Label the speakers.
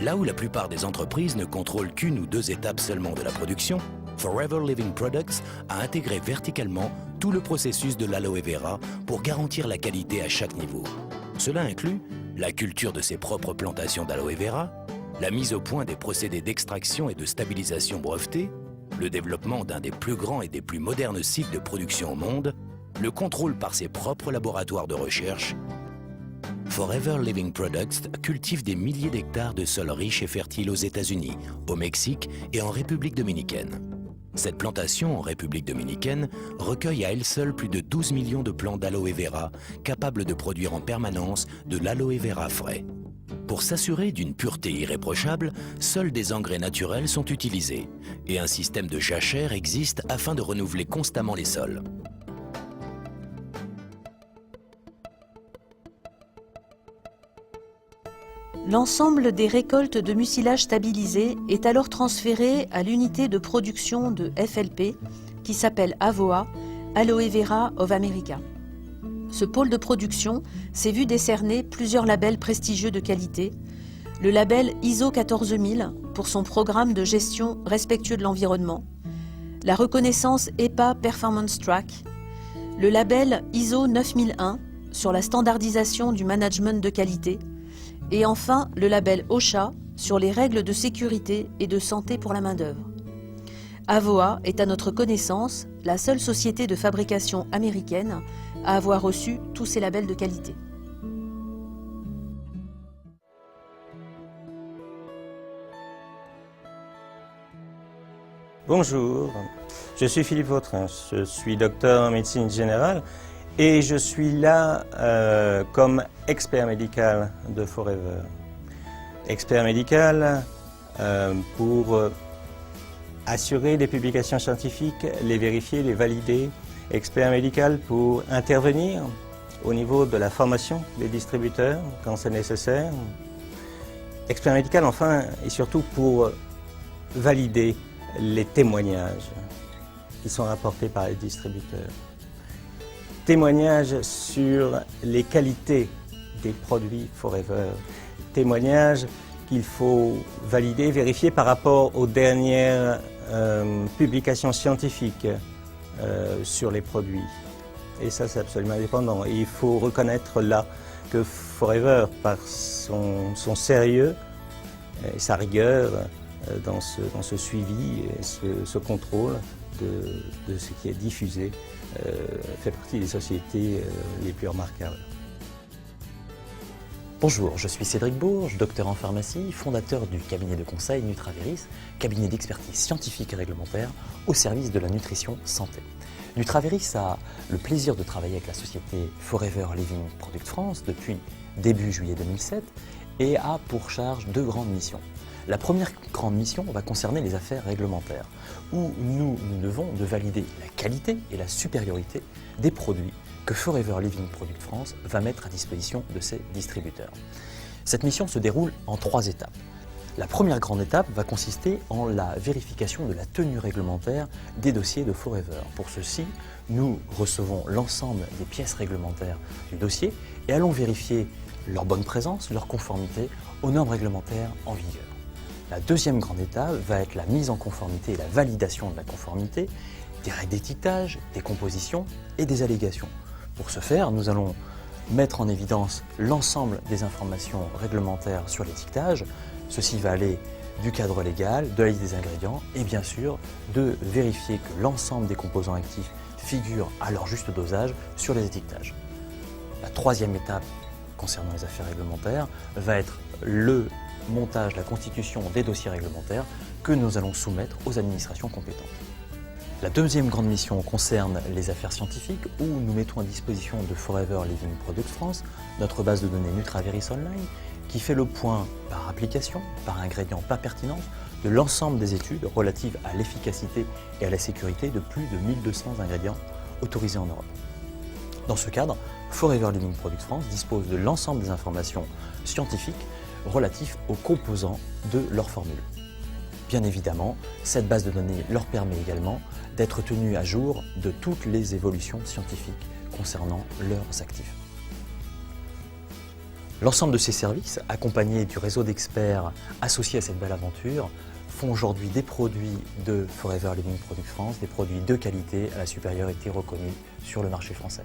Speaker 1: Là où la plupart des entreprises ne contrôlent qu'une ou deux étapes seulement de la production, Forever Living Products a intégré verticalement tout le processus de l'aloe vera pour garantir la qualité à chaque niveau. Cela inclut la culture de ses propres plantations d'aloe vera, la mise au point des procédés d'extraction et de stabilisation brevetés, le développement d'un des plus grands et des plus modernes sites de production au monde, le contrôle par ses propres laboratoires de recherche. Forever Living Products cultive des milliers d'hectares de sols riches et fertiles aux États-Unis, au Mexique et en République dominicaine. Cette plantation en République dominicaine recueille à elle seule plus de 12 millions de plants d'aloe vera capables de produire en permanence de l'aloe vera frais. Pour s'assurer d'une pureté irréprochable, seuls des engrais naturels sont utilisés et un système de jachère existe afin de renouveler constamment les sols.
Speaker 2: L'ensemble des récoltes de mucilage stabilisé est alors transféré à l'unité de production de FLP qui s'appelle AVOA, Aloe Vera of America. Ce pôle de production s'est vu décerner plusieurs labels prestigieux de qualité. Le label ISO 14000 pour son programme de gestion respectueux de l'environnement, la reconnaissance EPA Performance Track, le label ISO 9001 sur la standardisation du management de qualité, et enfin le label OSHA sur les règles de sécurité et de santé pour la main-d'œuvre. AVOA est à notre connaissance la seule société de fabrication américaine à avoir reçu tous ces labels de qualité.
Speaker 3: Bonjour, je suis Philippe Vautrin, je suis docteur en médecine générale et je suis là comme expert médical de Forever. Expert médical pour assurer les publications scientifiques, les vérifier, les valider. Expert médical pour intervenir au niveau de la formation des distributeurs quand c'est nécessaire. Expert médical enfin et surtout pour valider les témoignages qui sont rapportés par les distributeurs. Témoignages sur les qualités des produits Forever. Témoignages qu'il faut valider, vérifier par rapport aux dernières publications scientifiques sur les produits. Et ça, c'est absolument indépendant. Et il faut reconnaître là que Forever, par son sérieux et sa rigueur dans ce suivi et ce contrôle de ce qui est diffusé, fait partie des sociétés les plus remarquables.
Speaker 4: Bonjour, je suis Cédric Bourges, docteur en pharmacie, fondateur du cabinet de conseil Nutraveris, cabinet d'expertise scientifique et réglementaire au service de la nutrition santé. Nutraveris a le plaisir de travailler avec la société Forever Living Products France depuis début juillet 2007 et a pour charge deux grandes missions. La première grande mission va concerner les affaires réglementaires, où nous devons de valider la qualité et la supériorité des produits que Forever Living Products France va mettre à disposition de ses distributeurs. Cette mission se déroule en 3 étapes. La première grande étape va consister en la vérification de la tenue réglementaire des dossiers de Forever. Pour ceci, nous recevons l'ensemble des pièces réglementaires du dossier et allons vérifier leur bonne présence, leur conformité aux normes réglementaires en vigueur. La deuxième grande étape va être la mise en conformité et la validation de la conformité, des règles d'étiquetage, des compositions et des allégations. Pour ce faire, nous allons mettre en évidence l'ensemble des informations réglementaires sur l'étiquetage. Ceci va aller du cadre légal, de la liste des ingrédients et bien sûr de vérifier que l'ensemble des composants actifs figurent à leur juste dosage sur les étiquetages. La troisième étape concernant les affaires réglementaires va être le montage, la constitution des dossiers réglementaires que nous allons soumettre aux administrations compétentes. La deuxième grande mission concerne les affaires scientifiques où nous mettons à disposition de Forever Living Products France notre base de données Nutraveris Online qui fait le point par application, par ingrédient, par pertinence de l'ensemble des études relatives à l'efficacité et à la sécurité de plus de 1200 ingrédients autorisés en Europe. Dans ce cadre, Forever Living Products France dispose de l'ensemble des informations scientifiques relatives aux composants de leur formule. Bien évidemment, cette base de données leur permet également d'être tenus à jour de toutes les évolutions scientifiques concernant leurs actifs. L'ensemble de ces services, accompagnés du réseau d'experts associés à cette belle aventure, font aujourd'hui des produits de Forever Living Products France, des produits de qualité à la supériorité reconnue sur le marché français.